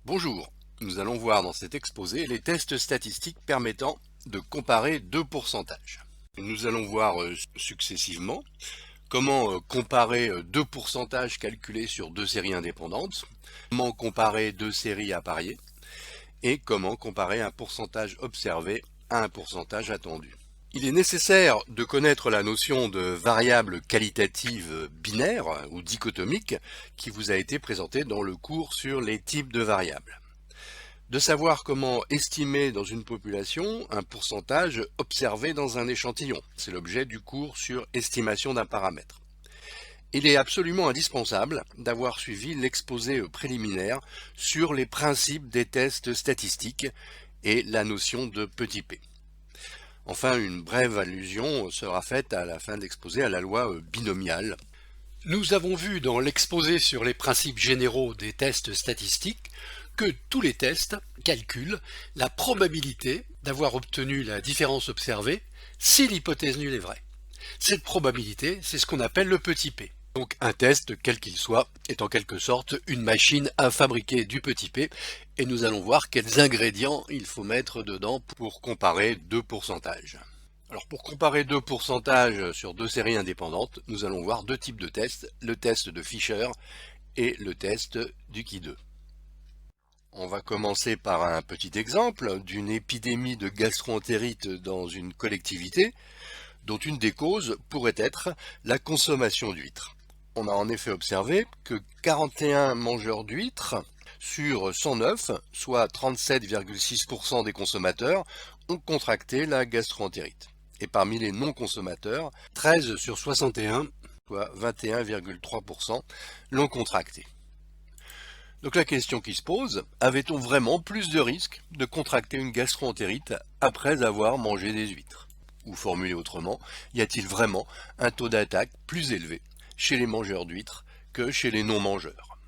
Bonjour, nous allons voir dans cet exposé les tests statistiques permettant de comparer deux pourcentages. Nous allons voir successivement comment comparer deux pourcentages calculés sur deux séries indépendantes, comment comparer deux séries à parier et comment comparer un pourcentage observé à un pourcentage attendu. Il est nécessaire de connaître la notion de variable qualitative binaire ou dichotomique qui vous a été présentée dans le cours sur les types de variables. De savoir comment estimer dans une population un pourcentage observé dans un échantillon. C'est l'objet du cours sur estimation d'un paramètre. Il est absolument indispensable d'avoir suivi l'exposé préliminaire sur les principes des tests statistiques et la notion de petit p. Enfin, une brève allusion sera faite à la fin de l'exposé à la loi binomiale. Nous avons vu dans l'exposé sur les principes généraux des tests statistiques que tous les tests calculent la probabilité d'avoir obtenu la différence observée si l'hypothèse nulle est vraie. Cette probabilité, c'est ce qu'on appelle le petit p. Donc un test, quel qu'il soit, est en quelque sorte une machine à fabriquer du petit p, et nous allons voir quels ingrédients il faut mettre dedans pour comparer deux pourcentages. Alors pour comparer deux pourcentages sur deux séries indépendantes, nous allons voir deux types de tests, le test de Fisher et le test du Qui2. On va commencer par un petit exemple d'une épidémie de gastro-entérite dans une collectivité, dont une des causes pourrait être la consommation d'huîtres. On a en effet observé que 41 mangeurs d'huîtres sur 109, soit 37,6% des consommateurs, ont contracté la gastro-entérite. Et parmi les non-consommateurs, 13 sur 61, soit 21,3%, l'ont contracté. Donc la question qui se pose, avait-on vraiment plus de risques de contracter une gastro-entérite après avoir mangé des huîtres? Ou formulé autrement, y a-t-il vraiment un taux d'attaque plus élevé chez les mangeurs d'huîtres que chez les non-mangeurs?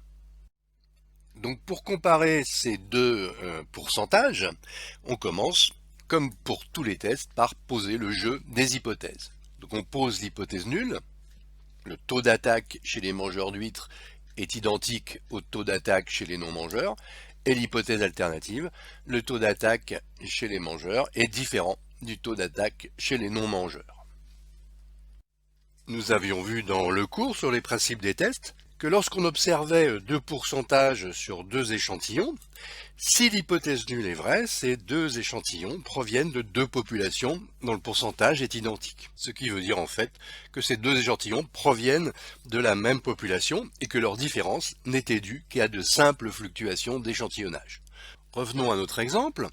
Donc pour comparer ces deux pourcentages, on commence, comme pour tous les tests, par poser le jeu des hypothèses. Donc on pose l'hypothèse nulle, le taux d'attaque chez les mangeurs d'huîtres est identique au taux d'attaque chez les non-mangeurs, et l'hypothèse alternative, le taux d'attaque chez les mangeurs est différent du taux d'attaque chez les non-mangeurs. Nous avions vu dans le cours sur les principes des tests que lorsqu'on observait deux pourcentages sur deux échantillons, si l'hypothèse nulle est vraie, ces deux échantillons proviennent de deux populations dont le pourcentage est identique. Ce qui veut dire en fait que ces deux échantillons proviennent de la même population et que leur différence n'était due qu'à de simples fluctuations d'échantillonnage. Revenons à notre exemple.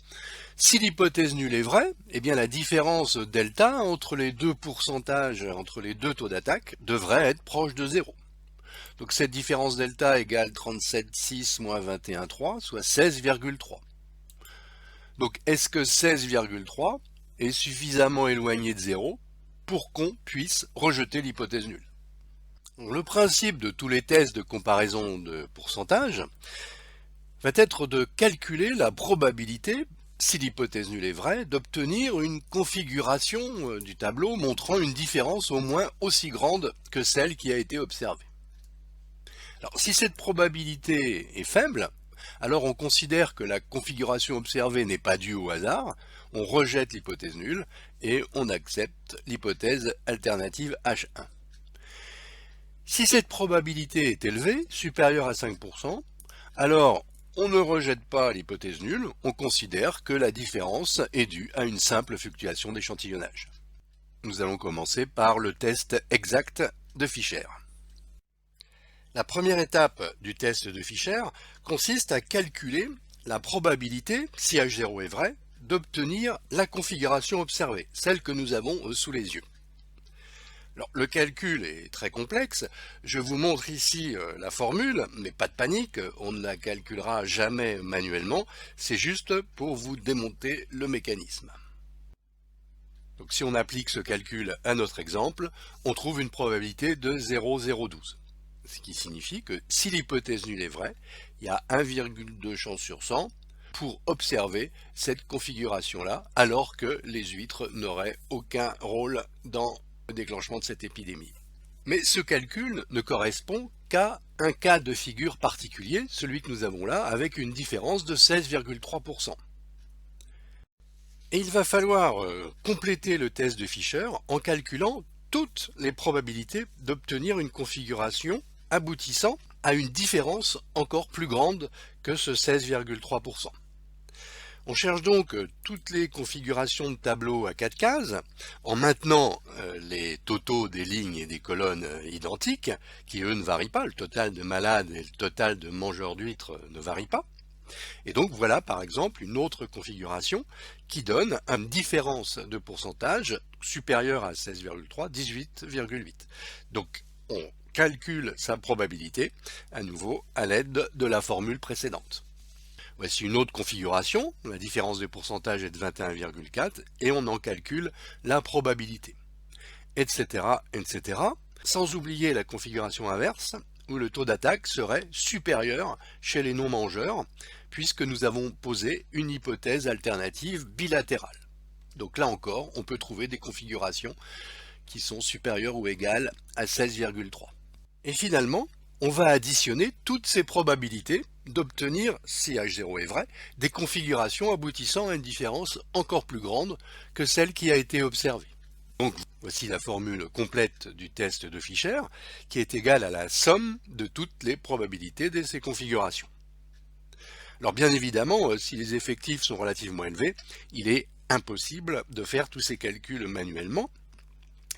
Si l'hypothèse nulle est vraie, eh bien la différence delta entre les deux pourcentages, entre les deux taux d'attaque, devrait être proche de 0. Donc cette différence delta égale 37,6 moins 21,3, soit 16,3. Donc est-ce que 16,3 est suffisamment éloigné de 0 pour qu'on puisse rejeter l'hypothèse nulle? Le principe de tous les tests de comparaison de pourcentage va être de calculer la probabilité, si l'hypothèse nulle est vraie, d'obtenir une configuration du tableau montrant une différence au moins aussi grande que celle qui a été observée. Alors, si cette probabilité est faible, alors on considère que la configuration observée n'est pas due au hasard, on rejette l'hypothèse nulle et on accepte l'hypothèse alternative H1. Si cette probabilité est élevée, supérieure à 5%, alors on ne rejette pas l'hypothèse nulle, on considère que la différence est due à une simple fluctuation d'échantillonnage. Nous allons commencer par le test exact de Fisher. La première étape du test de Fisher consiste à calculer la probabilité, si H0 est vrai, d'obtenir la configuration observée, celle que nous avons sous les yeux. Alors, le calcul est très complexe. Je vous montre ici la formule, mais pas de panique, on ne la calculera jamais manuellement, c'est juste pour vous démonter le mécanisme. Donc si on applique ce calcul à notre exemple, on trouve une probabilité de 0,012. Ce qui signifie que si l'hypothèse nulle est vraie, il y a 1,2 chances sur 100 pour observer cette configuration-là, alors que les huîtres n'auraient aucun rôle dans le déclenchement de cette épidémie. Mais ce calcul ne correspond qu'à un cas de figure particulier, celui que nous avons là, avec une différence de 16,3%. Et il va falloir compléter le test de Fisher en calculant toutes les probabilités d'obtenir une configuration aboutissant à une différence encore plus grande que ce 16,3%. On cherche donc toutes les configurations de tableau à 4 cases en maintenant les totaux des lignes et des colonnes identiques qui eux ne varient pas, le total de malades et le total de mangeurs d'huîtres ne varient pas. Et donc voilà par exemple une autre configuration qui donne une différence de pourcentage supérieure à 16,3, 18,8. Donc on calcule sa probabilité à nouveau à l'aide de la formule précédente. Voici une autre configuration, la différence de pourcentage est de 21,4 et on en calcule la probabilité, etc., etc. Sans oublier la configuration inverse où le taux d'attaque serait supérieur chez les non-mangeurs puisque nous avons posé une hypothèse alternative bilatérale. Donc là encore, on peut trouver des configurations qui sont supérieures ou égales à 16,3. Et finalement, on va additionner toutes ces probabilités d'obtenir, si H0 est vrai, des configurations aboutissant à une différence encore plus grande que celle qui a été observée. Donc voici la formule complète du test de Fisher, qui est égale à la somme de toutes les probabilités de ces configurations. Alors bien évidemment, si les effectifs sont relativement élevés, il est impossible de faire tous ces calculs manuellement,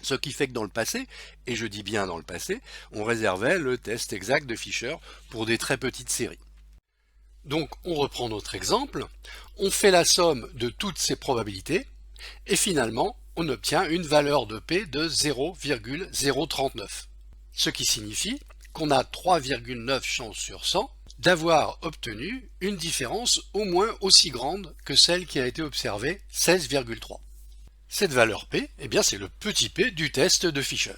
ce qui fait que dans le passé, et je dis bien dans le passé, on réservait le test exact de Fisher pour des très petites séries. Donc on reprend notre exemple, on fait la somme de toutes ces probabilités, et finalement on obtient une valeur de P de 0,039. Ce qui signifie qu'on a 3,9 chances sur 100 d'avoir obtenu une différence au moins aussi grande que celle qui a été observée, 16,3. Cette valeur P, eh bien c'est le petit p du test de Fisher.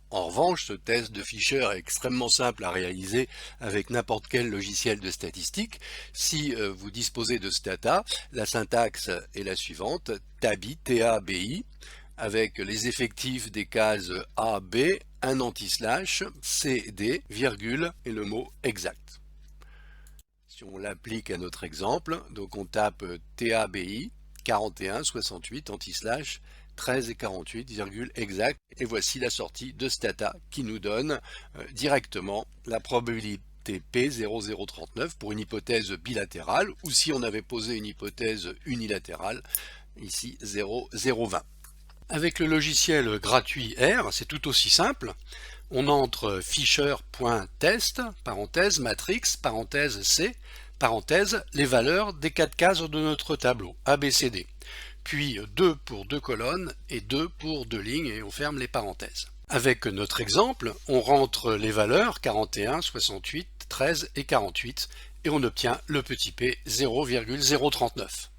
En revanche, ce test de Fisher est extrêmement simple à réaliser avec n'importe quel logiciel de statistique. Si vous disposez de Stata, la syntaxe est la suivante, TABI, T-A-B-I, avec les effectifs des cases A, B, un anti-slash, C, D, virgule et le mot exact. Si on l'applique à notre exemple, donc on tape TABI, 41, 68, anti-slash, 13 et 48, virgule exact, et voici la sortie de Stata qui nous donne directement la probabilité P 0,039 pour une hypothèse bilatérale, ou si on avait posé une hypothèse unilatérale, ici 0,020. Avec le logiciel gratuit R, c'est tout aussi simple. On entre fisher.test, parenthèse, matrix, parenthèse C, parenthèse, les valeurs des 4 cases de notre tableau, A, B, C, D. Puis 2 pour 2 colonnes et 2 pour 2 lignes et on ferme les parenthèses. Avec notre exemple, on rentre les valeurs 41, 68, 13 et 48 et on obtient le petit p 0,039.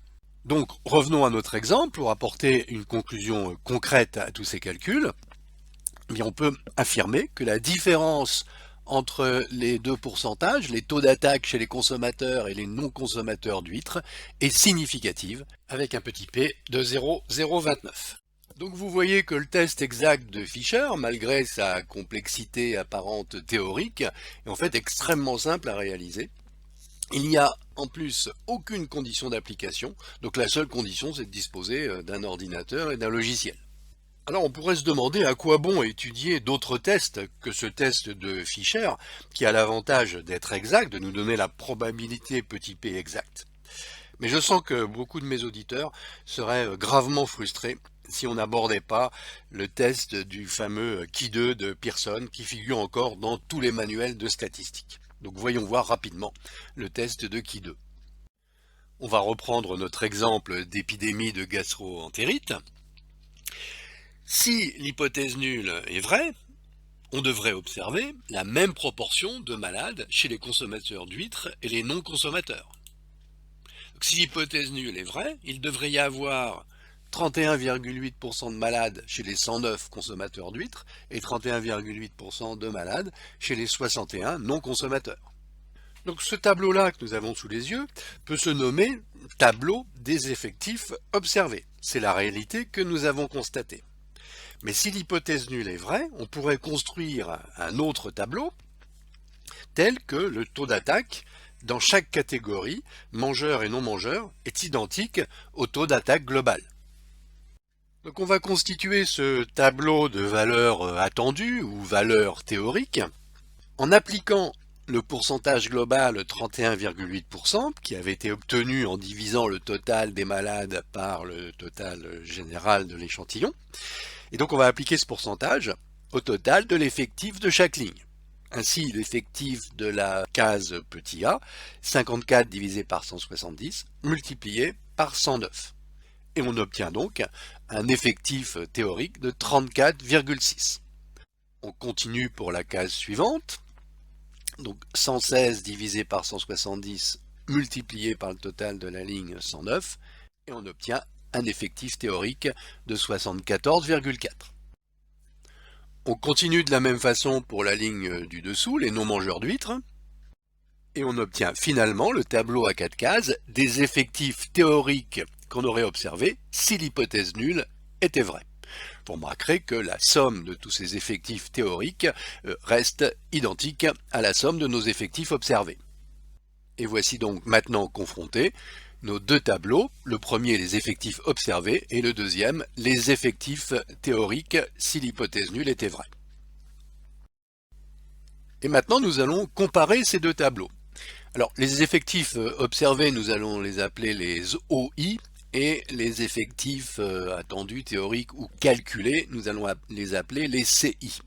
Donc revenons à notre exemple pour apporter une conclusion concrète à tous ces calculs. Eh bien, on peut affirmer que la différence entre les deux pourcentages, les taux d'attaque chez les consommateurs et les non-consommateurs d'huîtres, est significative, avec un petit p de 0,029. Donc vous voyez que le test exact de Fisher, malgré sa complexité apparente théorique, est en fait extrêmement simple à réaliser. Il n'y a en plus aucune condition d'application, donc la seule condition c'est de disposer d'un ordinateur et d'un logiciel. Alors on pourrait se demander à quoi bon étudier d'autres tests que ce test de Fisher, qui a l'avantage d'être exact, de nous donner la probabilité petit p exacte. Mais je sens que beaucoup de mes auditeurs seraient gravement frustrés si on n'abordait pas le test du fameux Qui2 de Pearson, qui figure encore dans tous les manuels de statistiques. Donc voyons voir rapidement le test de Qui2. On va reprendre notre exemple d'épidémie de gastro-entérite. Si l'hypothèse nulle est vraie, on devrait observer la même proportion de malades chez les consommateurs d'huîtres et les non-consommateurs. Si l'hypothèse nulle est vraie, il devrait y avoir 31,8% de malades chez les 109 consommateurs d'huîtres et 31,8% de malades chez les 61 non-consommateurs. Donc ce tableau-là que nous avons sous les yeux peut se nommer tableau des effectifs observés. C'est la réalité que nous avons constatée. Mais si l'hypothèse nulle est vraie, on pourrait construire un autre tableau tel que le taux d'attaque dans chaque catégorie, mangeur et non mangeur, est identique au taux d'attaque global. Donc on va constituer ce tableau de valeurs attendues ou valeurs théoriques en appliquant le pourcentage global 31,8% qui avait été obtenu en divisant le total des malades par le total général de l'échantillon. Et donc on va appliquer ce pourcentage au total de l'effectif de chaque ligne. Ainsi, l'effectif de la case petit a, 54 divisé par 170, multiplié par 109. Et on obtient donc un effectif théorique de 34,6. On continue pour la case suivante. Donc 116 divisé par 170 multiplié par le total de la ligne 109. Et on obtient un effectif théorique de 74,4. On continue de la même façon pour la ligne du dessous, les non-mangeurs d'huîtres, et on obtient finalement le tableau à 4 cases des effectifs théoriques qu'on aurait observés si l'hypothèse nulle était vraie. Vous remarquerez que la somme de tous ces effectifs théoriques reste identique à la somme de nos effectifs observés. Et voici donc maintenant confrontés nos deux tableaux, le premier les effectifs observés et le deuxième les effectifs théoriques si l'hypothèse nulle était vraie. Et maintenant nous allons comparer ces deux tableaux. Alors les effectifs observés, nous allons les appeler les OI, et les effectifs attendus, théoriques ou calculés, nous allons les appeler les CI.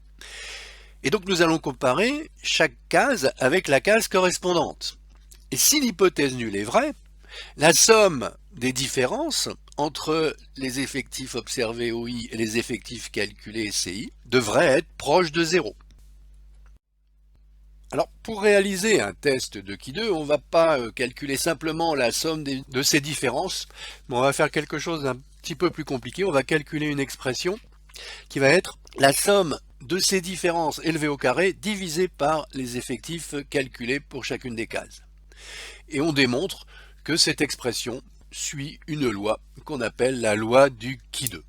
Et donc nous allons comparer chaque case avec la case correspondante. Et si l'hypothèse nulle est vraie, la somme des différences entre les effectifs observés OI et les effectifs calculés CI devrait être proche de 0. Alors, pour réaliser un test de Ki2, on ne va pas calculer simplement la somme de ces différences, mais on va faire quelque chose d'un petit peu plus compliqué. On va calculer une expression qui va être la somme de ces différences élevées au carré divisée par les effectifs calculés pour chacune des cases. Et on démontre que cette expression suit une loi qu'on appelle la loi du Ki2.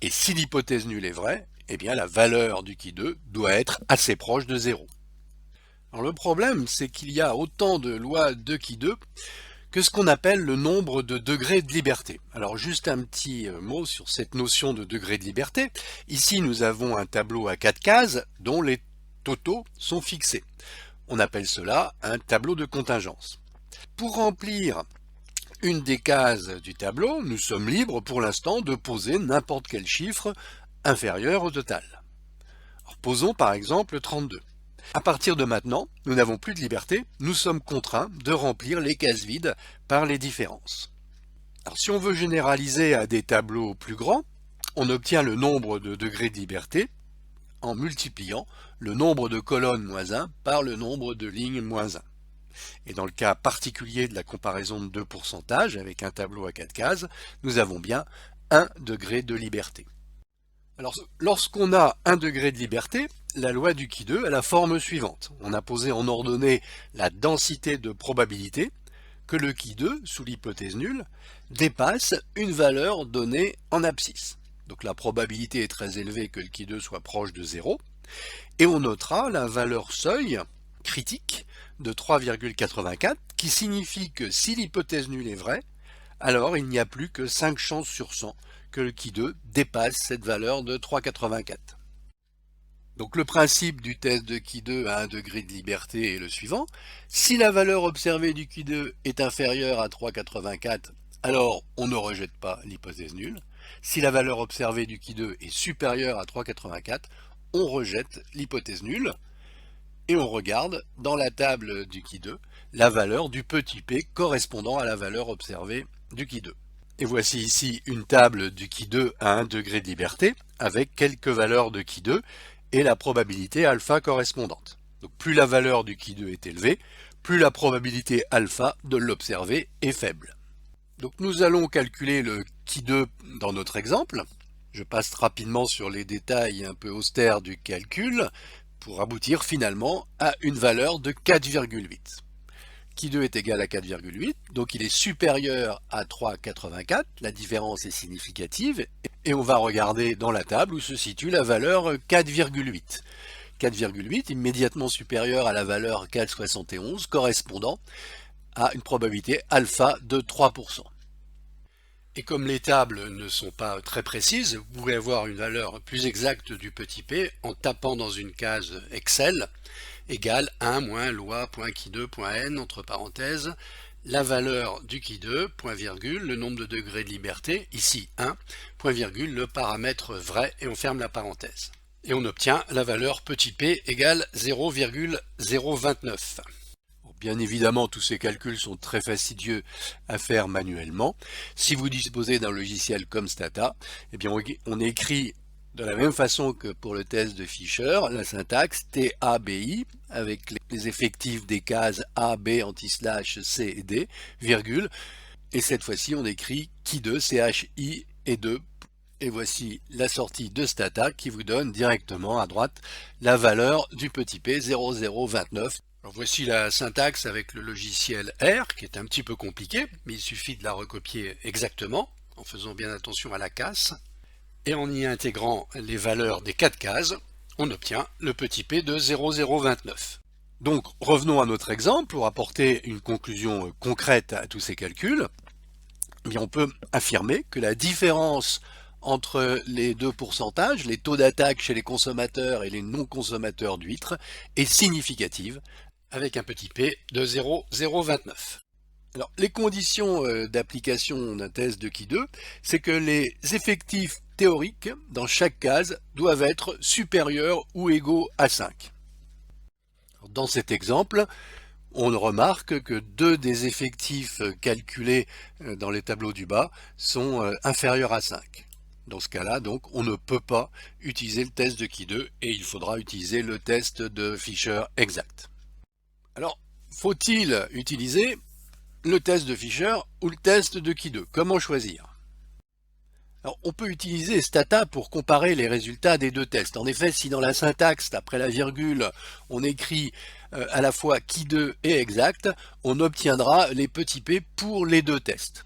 Et si l'hypothèse nulle est vraie, eh bien la valeur du Ki2 doit être assez proche de 0. Alors le problème, c'est qu'il y a autant de lois de Ki2 que ce qu'on appelle le nombre de degrés de liberté. Alors juste un petit mot sur cette notion de degré de liberté. Ici, nous avons un tableau à 4 cases dont les totaux sont fixés. On appelle cela un tableau de contingence. Pour remplir une des cases du tableau, nous sommes libres pour l'instant de poser n'importe quel chiffre inférieur au total. Alors, posons par exemple 32. À partir de maintenant, nous n'avons plus de liberté, nous sommes contraints de remplir les cases vides par les différences. Alors, si on veut généraliser à des tableaux plus grands, on obtient le nombre de degrés de liberté en multipliant le nombre de colonnes moins 1 par le nombre de lignes moins 1. Et dans le cas particulier de la comparaison de deux pourcentages avec un tableau à 4 cases, nous avons bien 1 degré de liberté. Alors, lorsqu'on a 1 degré de liberté, la loi du Ki2 a la forme suivante. On a posé en ordonnée la densité de probabilité que le Ki2, sous l'hypothèse nulle, dépasse une valeur donnée en abscisse. Donc la probabilité est très élevée que le Ki2 soit proche de 0. Et on notera la valeur seuil critique de 3,84 qui signifie que si l'hypothèse nulle est vraie, alors il n'y a plus que 5 chances sur 100 que le Ki2 dépasse cette valeur de 3,84. Donc le principe du test de Ki2 à 1 degré de liberté est le suivant. Si la valeur observée du Ki2 est inférieure à 3,84, alors on ne rejette pas l'hypothèse nulle. Si la valeur observée du Ki2 est supérieure à 3,84, on rejette l'hypothèse nulle. Et on regarde dans la table du Ki2 la valeur du petit p correspondant à la valeur observée du Ki2. Et voici ici une table du Ki2 à 1 degré de liberté avec quelques valeurs de Ki2 et la probabilité alpha correspondante. Donc plus la valeur du Ki2 est élevée, plus la probabilité alpha de l'observer est faible. Donc nous allons calculer le Ki2 dans notre exemple. Je passe rapidement sur les détails un peu austères du calcul pour aboutir finalement à une valeur de 4,8. Qui2 est égal à 4,8, donc il est supérieur à 3,84, la différence est significative, et on va regarder dans la table où se situe la valeur 4,8. 4,8 immédiatement supérieur à la valeur 4,71, correspondant à une probabilité alpha de 3%. Et comme les tables ne sont pas très précises, vous pouvez avoir une valeur plus exacte du petit p en tapant dans une case Excel égale 1 moins loi.qui2.n entre parenthèses la valeur du qui2, point virgule, le nombre de degrés de liberté, ici 1, point virgule, le paramètre vrai, et on ferme la parenthèse. Et on obtient la valeur petit p égale 0,029. Bien évidemment, tous ces calculs sont très fastidieux à faire manuellement. Si vous disposez d'un logiciel comme Stata, eh bien on écrit de la même façon que pour le test de Fisher, la syntaxe TABI avec les effectifs des cases A, B, anti-slash, C et D, virgule, et cette fois-ci on écrit qui2, CHI et 2. Et voici la sortie de Stata qui vous donne directement à droite la valeur du petit p 0,029. Alors voici la syntaxe avec le logiciel R, qui est un petit peu compliqué, mais il suffit de la recopier exactement, en faisant bien attention à la casse. Et en y intégrant les valeurs des 4 cases, on obtient le petit p de 0,029. Donc revenons à notre exemple pour apporter une conclusion concrète à tous ces calculs. Eh bien, on peut affirmer que la différence entre les deux pourcentages, les taux d'attaque chez les consommateurs et les non-consommateurs d'huîtres, est significative, avec un petit p de 0,029. Alors, les conditions d'application d'un test de qui2, c'est que les effectifs théoriques dans chaque case doivent être supérieurs ou égaux à 5. Alors, dans cet exemple, on remarque que 2 des effectifs calculés dans les tableaux du bas sont inférieurs à 5. Dans ce cas-là, donc, on ne peut pas utiliser le test de qui2 et il faudra utiliser le test de Fisher exact. Alors, faut-il utiliser le test de Fisher ou le test de qui2? Comment choisir? Alors, on peut utiliser Stata pour comparer les résultats des deux tests. En effet, si dans la syntaxe, après la virgule, on écrit à la fois qui2 et exact, on obtiendra les petits p pour les deux tests.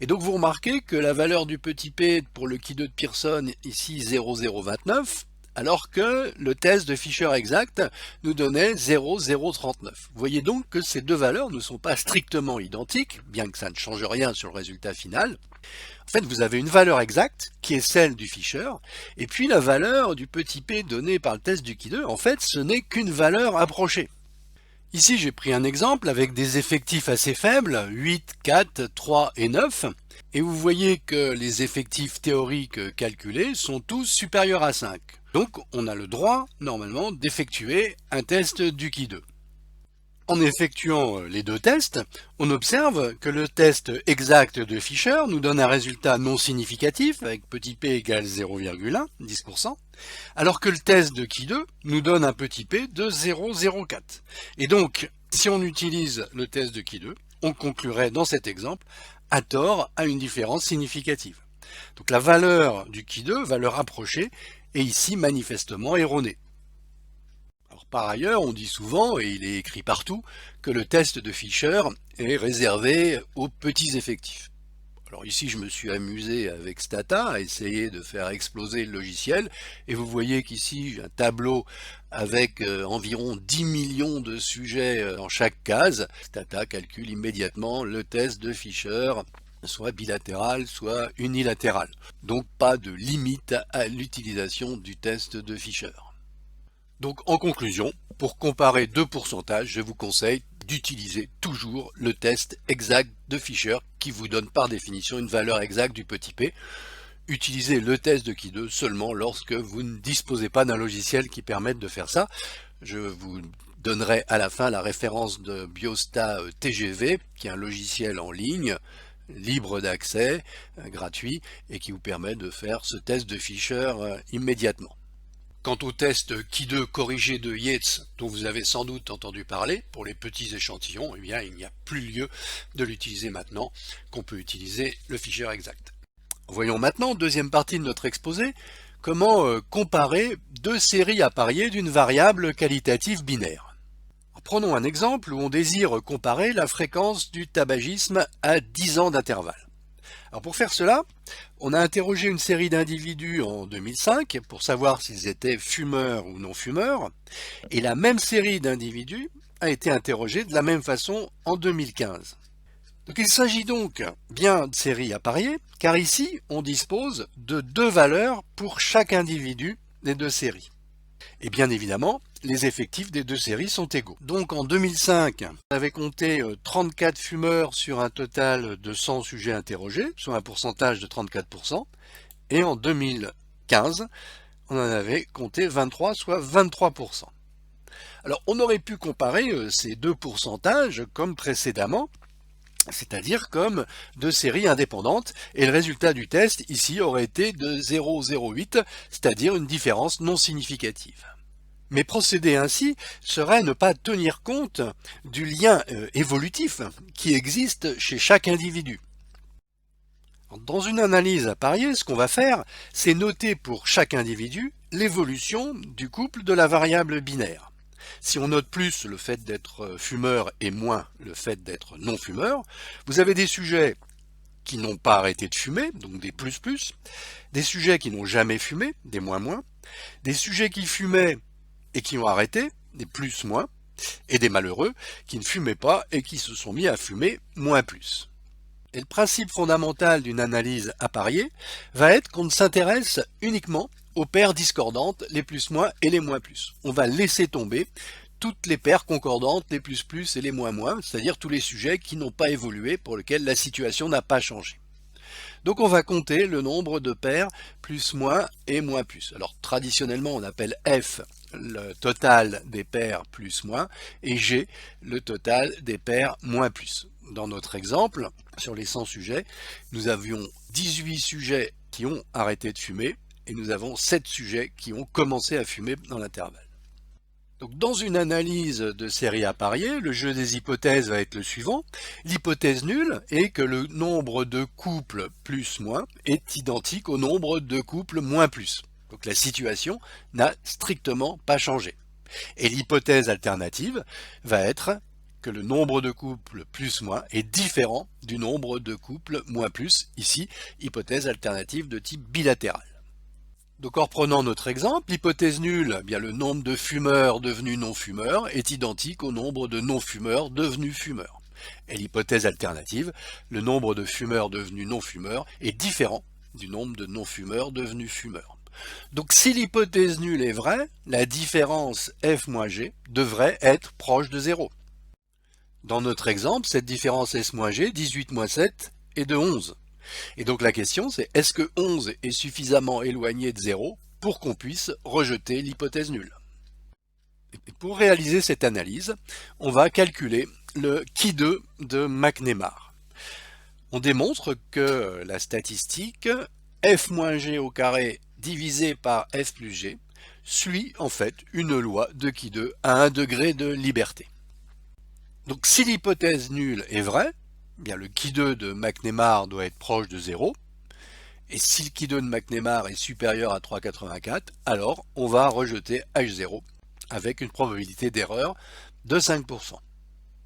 Et donc vous remarquez que la valeur du petit p pour le qui2 de Pearson, ici 0,029, alors que le test de Fisher exact nous donnait 0,039. Vous voyez donc que ces deux valeurs ne sont pas strictement identiques, bien que ça ne change rien sur le résultat final. En fait, vous avez une valeur exacte, qui est celle du Fisher, et puis la valeur du petit p donnée par le test du qui2, en fait, ce n'est qu'une valeur approchée. Ici, j'ai pris un exemple avec des effectifs assez faibles, 8, 4, 3 et 9, et vous voyez que les effectifs théoriques calculés sont tous supérieurs à 5. Donc, on a le droit, normalement, d'effectuer un test du qui2. En effectuant les deux tests, on observe que le test exact de Fisher nous donne un résultat non significatif avec petit p égale 0,1, 10%, alors que le test de qui2 nous donne un petit p de 0,04. Et donc, si on utilise le test de qui2, on conclurait dans cet exemple à tort à une différence significative. Donc la valeur du qui2, valeur approchée, est ici manifestement erronée. Alors, par ailleurs, on dit souvent, et il est écrit partout, que le test de Fisher est réservé aux petits effectifs. Alors ici, je me suis amusé avec Stata à essayer de faire exploser le logiciel, et vous voyez qu'ici, j'ai un tableau avec environ 10 millions de sujets dans chaque case. Stata calcule immédiatement le test de Fisher, soit bilatéral, soit unilatéral. Donc pas de limite à l'utilisation du test de Fisher. Donc en conclusion, pour comparer deux pourcentages, je vous conseille d'utiliser toujours le test exact de Fisher qui vous donne par définition une valeur exacte du petit p. Utilisez le test de qui2 seulement lorsque vous ne disposez pas d'un logiciel qui permette de faire ça. Je vous donnerai à la fin la référence de Biostat TGV, qui est un logiciel en ligne, libre d'accès, gratuit, et qui vous permet de faire ce test de Fisher immédiatement. Quant au test qui2 corrigé de Yates, dont vous avez sans doute entendu parler, pour les petits échantillons, eh bien, il n'y a plus lieu de l'utiliser maintenant qu'on peut utiliser le Fisher exact. Voyons maintenant, deuxième partie de notre exposé, comment comparer deux séries à parier d'une variable qualitative binaire. Prenons un exemple où on désire comparer la fréquence du tabagisme à 10 ans d'intervalle. Alors pour faire cela, on a interrogé une série d'individus en 2005 pour savoir s'ils étaient fumeurs ou non fumeurs, et la même série d'individus a été interrogée de la même façon en 2015. Donc il s'agit donc bien de séries à parier, car ici on dispose de deux valeurs pour chaque individu des deux séries. Et bien évidemment, les effectifs des deux séries sont égaux. Donc en 2005, on avait compté 34 fumeurs sur un total de 100 sujets interrogés, soit un pourcentage de 34%, et en 2015, on en avait compté 23, soit 23%. Alors on aurait pu comparer ces deux pourcentages comme précédemment, c'est-à-dire comme deux séries indépendantes, et le résultat du test ici aurait été de 0,08, c'est-à-dire une différence non significative. Mais procéder ainsi serait ne pas tenir compte du lien évolutif qui existe chez chaque individu. Dans une analyse à parier, ce qu'on va faire, c'est noter pour chaque individu l'évolution du couple de la variable binaire. Si on note plus le fait d'être fumeur et moins le fait d'être non fumeur, vous avez des sujets qui n'ont pas arrêté de fumer, donc des plus plus, des sujets qui n'ont jamais fumé, des moins moins, des sujets qui fumaient et qui ont arrêté, des plus moins, et des malheureux qui ne fumaient pas et qui se sont mis à fumer moins plus. Et le principe fondamental d'une analyse à parier va être qu'on ne s'intéresse uniquement aux paires discordantes, les plus moins et les moins plus. On va laisser tomber toutes les paires concordantes, les plus plus et les moins moins, c'est-à-dire tous les sujets qui n'ont pas évolué, pour lesquels la situation n'a pas changé. Donc on va compter le nombre de paires plus moins et moins plus. Alors traditionnellement on appelle F le total des paires plus moins et G le total des paires moins plus. Dans notre exemple, sur les 100 sujets, nous avions 18 sujets qui ont arrêté de fumer et nous avons 7 sujets qui ont commencé à fumer dans l'intervalle. Donc, dans une analyse de série à parier, le jeu des hypothèses va être le suivant. L'hypothèse nulle est que le nombre de couples plus-moins est identique au nombre de couples moins-plus. Donc la situation n'a strictement pas changé. Et l'hypothèse alternative va être que le nombre de couples plus-moins est différent du nombre de couples moins-plus, ici, hypothèse alternative de type bilatéral. Donc en reprenant notre exemple, l'hypothèse nulle, eh bien le nombre de fumeurs devenus non-fumeurs est identique au nombre de non-fumeurs devenus fumeurs. Et l'hypothèse alternative, le nombre de fumeurs devenus non-fumeurs est différent du nombre de non-fumeurs devenus fumeurs. Donc si l'hypothèse nulle est vraie, la différence f moins g devrait être proche de 0. Dans notre exemple, cette différence s-g, 18-7, est de 11. Et donc la question c'est, est-ce que 11 est suffisamment éloigné de 0 pour qu'on puisse rejeter l'hypothèse nulle? Et pour réaliser cette analyse, on va calculer le Qui2 de McNemar. On démontre que la statistique f-g au carré divisé par f plus g suit en fait une loi de Qui2 à un degré de liberté. Donc si l'hypothèse nulle est vraie, bien le Qui2 de McNemar doit être proche de 0, et si le Qui2 de McNemar est supérieur à 3,84, alors on va rejeter H0 avec une probabilité d'erreur de 5%.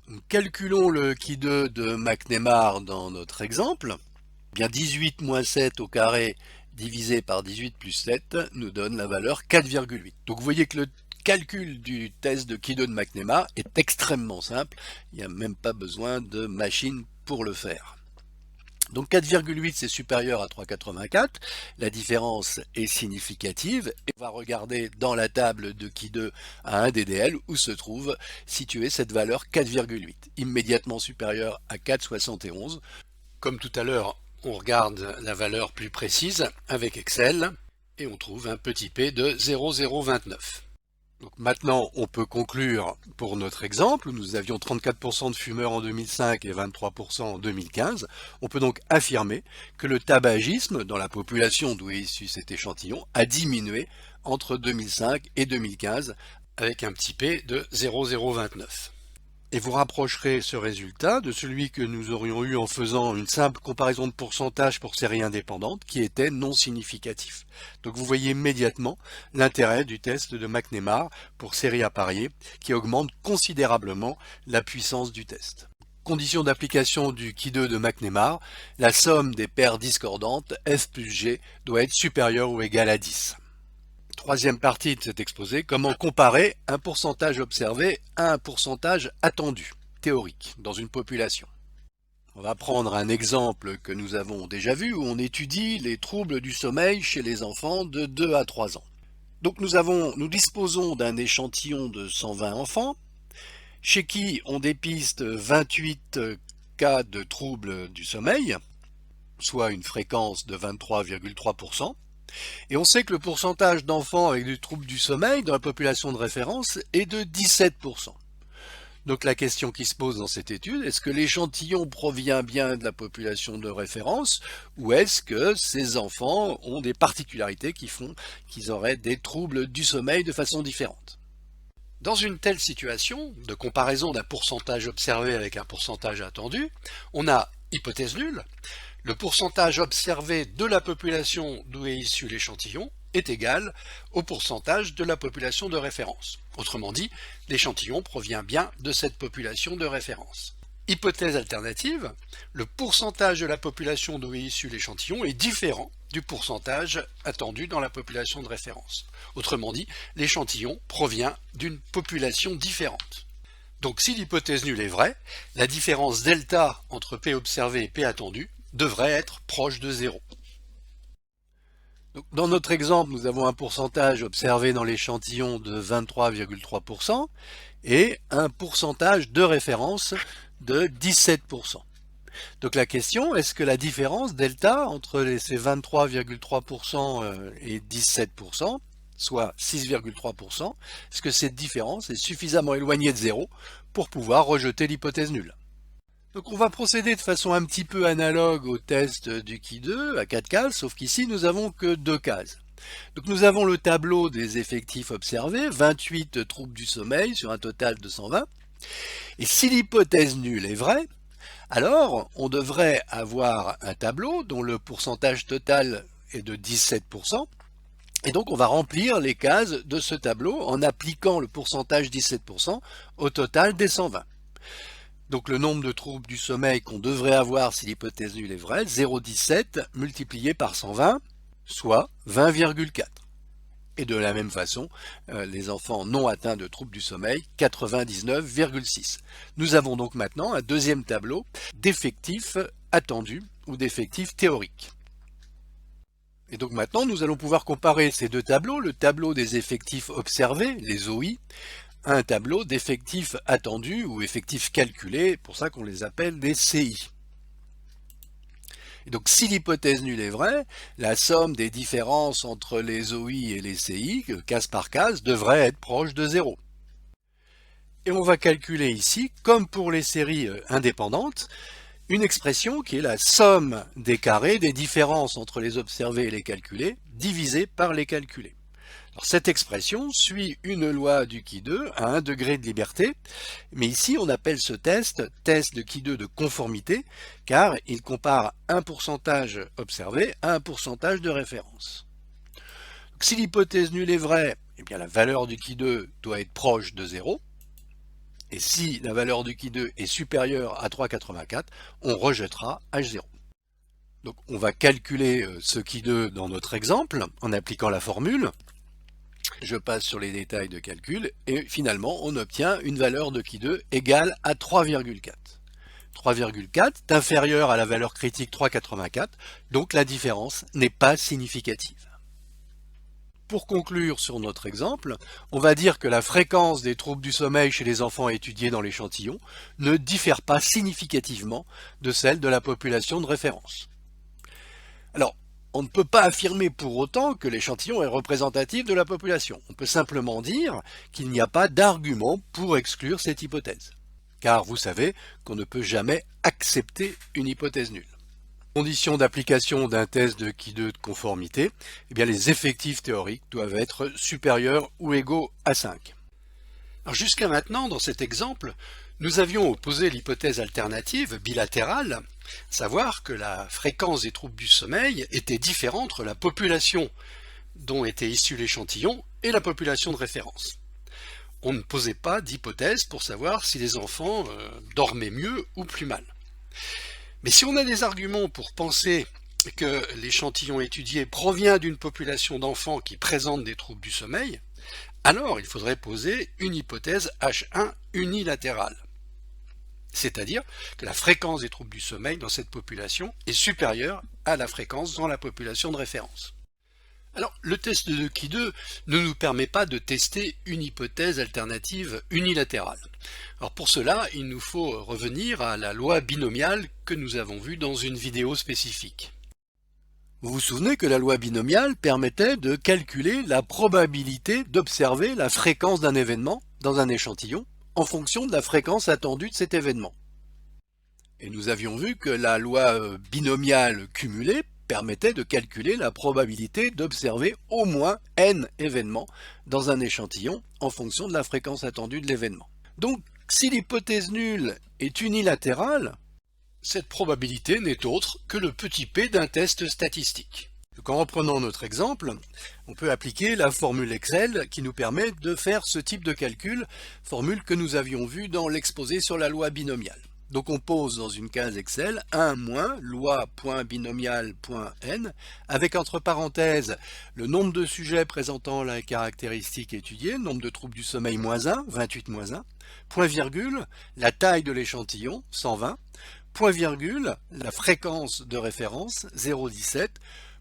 Donc, calculons le Qui2 de McNemar dans notre exemple. Bien 18 moins 7 au carré divisé par 18 plus 7 nous donne la valeur 4,8. Donc vous voyez que le calcul du test de Qui2 de McNemar est extrêmement simple, il n'y a même pas besoin de machine pour le faire. Donc 4,8 c'est supérieur à 3,84, la différence est significative et on va regarder dans la table de Qui2 à 1 DDL où se trouve située cette valeur 4,8, immédiatement supérieure à 4,71. Comme tout à l'heure, on regarde la valeur plus précise avec Excel et on trouve un petit p de 0,029. Donc maintenant, on peut conclure pour notre exemple, où nous avions 34% de fumeurs en 2005 et 23% en 2015. On peut donc affirmer que le tabagisme dans la population d'où est issu cet échantillon a diminué entre 2005 et 2015 avec un petit p de 0,029. et vous rapprocherez ce résultat de celui que nous aurions eu en faisant une simple comparaison de pourcentage pour séries indépendantes qui était non significatif. Donc vous voyez immédiatement l'intérêt du test de McNemar pour séries à parier qui augmente considérablement la puissance du test. Condition d'application du Qui2 de McNemar, la somme des paires discordantes F plus G doit être supérieure ou égale à 10. Troisième partie de cet exposé, comment comparer un pourcentage observé à un pourcentage attendu, théorique, dans une population. On va prendre un exemple que nous avons déjà vu où on étudie les troubles du sommeil chez les enfants de 2 à 3 ans. Donc nous disposons d'un échantillon de 120 enfants, chez qui on dépiste 28 cas de troubles du sommeil, soit une fréquence de 23,3%. Et on sait que le pourcentage d'enfants avec des troubles du sommeil dans la population de référence est de 17%. Donc la question qui se pose dans cette étude, est-ce que l'échantillon provient bien de la population de référence ou est-ce que ces enfants ont des particularités qui font qu'ils auraient des troubles du sommeil de façon différente? Dans une telle situation de comparaison d'un pourcentage observé avec un pourcentage attendu, on a hypothèse nulle. Le pourcentage observé de la population d'où est issu l'échantillon est égal au pourcentage de la population de référence. Autrement dit, l'échantillon provient bien de cette population de référence. Hypothèse alternative, le pourcentage de la population d'où est issu l'échantillon est différent du pourcentage attendu dans la population de référence. Autrement dit, l'échantillon provient d'une population différente. Donc si l'hypothèse nulle est vraie, la différence delta entre P observé et P attendu devrait être proche de 0. Donc, dans notre exemple, nous avons un pourcentage observé dans l'échantillon de 23,3% et un pourcentage de référence de 17%. Donc la question, est-ce que la différence delta entre ces 23,3% et 17%, soit 6,3%, est-ce que cette différence est suffisamment éloignée de 0 pour pouvoir rejeter l'hypothèse nulle? Donc on va procéder de façon un petit peu analogue au test du Qui2 à 4 cases, sauf qu'ici nous n'avons que 2 cases. Donc nous avons le tableau des effectifs observés, 28 troubles du sommeil sur un total de 120. Et si l'hypothèse nulle est vraie, alors on devrait avoir un tableau dont le pourcentage total est de 17%. Et donc on va remplir les cases de ce tableau en appliquant le pourcentage 17% au total des 120. Donc le nombre de troubles du sommeil qu'on devrait avoir si l'hypothèse nulle est vraie, 0,17 multiplié par 120, soit 20,4. Et de la même façon, les enfants non atteints de troubles du sommeil, 99,6. Nous avons donc maintenant un deuxième tableau d'effectifs attendus ou d'effectifs théoriques. Et donc maintenant, nous allons pouvoir comparer ces deux tableaux, le tableau des effectifs observés, les OI, à un tableau d'effectifs attendus ou effectifs calculés, pour ça qu'on les appelle des CI. Et donc si l'hypothèse nulle est vraie, la somme des différences entre les OI et les CI, case par case, devrait être proche de 0. Et on va calculer ici, comme pour les séries indépendantes, une expression qui est la somme des carrés des différences entre les observés et les calculés, divisée par les calculés. Alors, cette expression suit une loi du Qui2 à 1 degré de liberté, mais ici on appelle ce test de Qui2 de conformité, car il compare un pourcentage observé à un pourcentage de référence. Donc, si l'hypothèse nulle est vraie, eh bien la valeur du Qui2 doit être proche de 0, et si la valeur du Qui2 est supérieure à 3,84, on rejettera H0. Donc on va calculer ce Qui2 dans notre exemple en appliquant la formule. Je passe sur les détails de calcul et finalement on obtient une valeur de Qui2 égale à 3,4. 3,4 est inférieur à la valeur critique 3,84, donc la différence n'est pas significative. Pour conclure sur notre exemple, on va dire que la fréquence des troubles du sommeil chez les enfants étudiés dans l'échantillon ne diffère pas significativement de celle de la population de référence. Alors, on ne peut pas affirmer pour autant que l'échantillon est représentatif de la population. On peut simplement dire qu'il n'y a pas d'argument pour exclure cette hypothèse. Car vous savez qu'on ne peut jamais accepter une hypothèse nulle. Condition d'application d'un test de Qui2 de conformité, eh bien les effectifs théoriques doivent être supérieurs ou égaux à 5. Alors jusqu'à maintenant, dans cet exemple, Nous avions opposé l'hypothèse alternative bilatérale, savoir que la fréquence des troubles du sommeil était différente entre la population dont était issu l'échantillon et la population de référence. On ne posait pas d'hypothèse pour savoir si les enfants dormaient mieux ou plus mal. Mais si on a des arguments pour penser que l'échantillon étudié provient d'une population d'enfants qui présentent des troubles du sommeil, alors il faudrait poser une hypothèse H1 unilatérale. C'est-à-dire que la fréquence des troubles du sommeil dans cette population est supérieure à la fréquence dans la population de référence. Alors, le test de Qui 2 ne nous permet pas de tester une hypothèse alternative unilatérale. Alors pour cela, il nous faut revenir à la loi binomiale que nous avons vue dans une vidéo spécifique. Vous vous souvenez que la loi binomiale permettait de calculer la probabilité d'observer la fréquence d'un événement dans un échantillon en fonction de la fréquence attendue de cet événement. Et nous avions vu que la loi binomiale cumulée permettait de calculer la probabilité d'observer au moins n événements dans un échantillon en fonction de la fréquence attendue de l'événement. Donc, si l'hypothèse nulle est unilatérale, cette probabilité n'est autre que le petit p d'un test statistique. Donc, en reprenant notre exemple, on peut appliquer la formule Excel qui nous permet de faire ce type de calcul, formule que nous avions vue dans l'exposé sur la loi binomiale. Donc on pose dans une case Excel 1 moins loi.binomial.n avec entre parenthèses le nombre de sujets présentant la caractéristique étudiée, nombre de troubles du sommeil moins 1, 28 moins 1, point virgule, la taille de l'échantillon, 120, point virgule, la fréquence de référence, 0,17,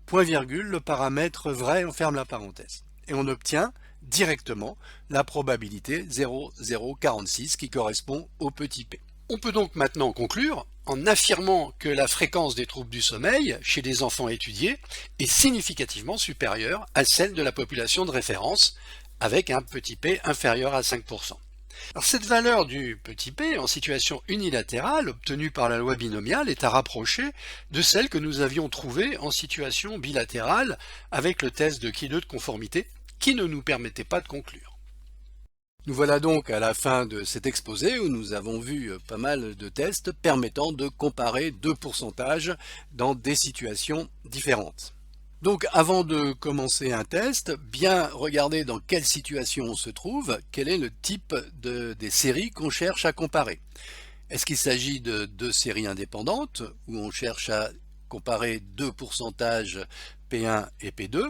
point virgule, le paramètre vrai, on ferme la parenthèse. Et on obtient directement la probabilité 0,046 qui correspond au petit p. On peut donc maintenant conclure en affirmant que la fréquence des troubles du sommeil chez les enfants étudiés est significativement supérieure à celle de la population de référence avec un petit p inférieur à 5%. Alors cette valeur du petit p en situation unilatérale obtenue par la loi binomiale est à rapprocher de celle que nous avions trouvée en situation bilatérale avec le test de Qui 2 de conformité qui ne nous permettait pas de conclure. Nous voilà donc à la fin de cet exposé où nous avons vu pas mal de tests permettant de comparer deux pourcentages dans des situations différentes. Donc avant de commencer un test, bien regarder dans quelle situation on se trouve, quel est le type des séries qu'on cherche à comparer. Est-ce qu'il s'agit de deux séries indépendantes où on cherche à comparer deux pourcentages P1 et P2,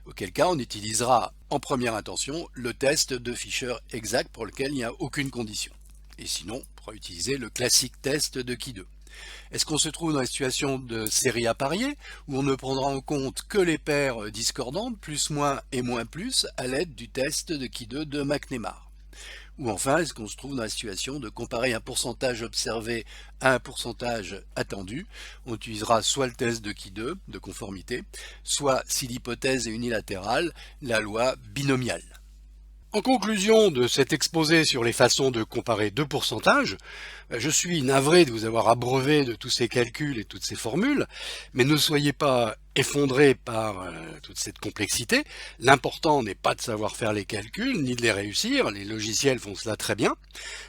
auquel cas on utilisera en première intention le test de Fisher exact pour lequel il n'y a aucune condition. Et sinon, on pourra utiliser le classique test de Qui 2. Est-ce qu'on se trouve dans la situation de série appariée, où on ne prendra en compte que les paires discordantes, plus, moins et moins plus, à l'aide du test de Qui 2 de McNemar? Ou enfin, est-ce qu'on se trouve dans la situation de comparer un pourcentage observé à un pourcentage attendu? On utilisera soit le test de Qui 2, de conformité, soit, si l'hypothèse est unilatérale, la loi binomiale. En conclusion de cet exposé sur les façons de comparer deux pourcentages, je suis navré de vous avoir abreuvé de tous ces calculs et toutes ces formules, mais ne soyez pas effondrés par toute cette complexité. L'important n'est pas de savoir faire les calculs, ni de les réussir, les logiciels font cela très bien.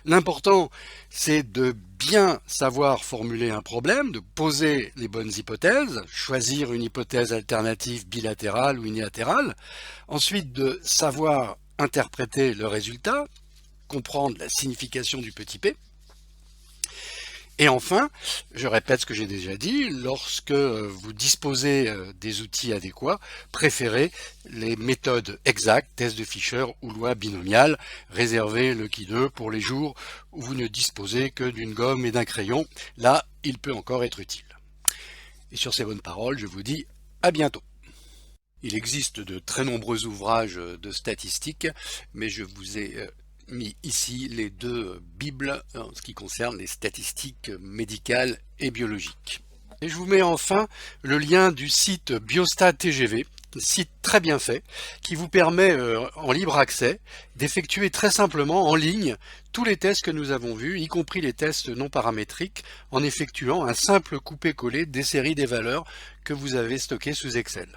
L'important, c'est de bien savoir formuler un problème, de poser les bonnes hypothèses, choisir une hypothèse alternative bilatérale ou unilatérale, ensuite de savoir interpréter le résultat, comprendre la signification du petit p. Et enfin, je répète ce que j'ai déjà dit, lorsque vous disposez des outils adéquats, préférez les méthodes exactes, test de Fisher ou loi binomiale, réservez le Qui 2 pour les jours où vous ne disposez que d'une gomme et d'un crayon. Là, il peut encore être utile. Et sur ces bonnes paroles, je vous dis à bientôt. Il existe de très nombreux ouvrages de statistiques, mais je vous ai mis ici les deux bibles en ce qui concerne les statistiques médicales et biologiques. Et je vous mets enfin le lien du site Biostat TGV, un site très bien fait, qui vous permet en libre accès d'effectuer très simplement en ligne tous les tests que nous avons vus, y compris les tests non paramétriques, en effectuant un simple coupé-coller des séries des valeurs que vous avez stockées sous Excel.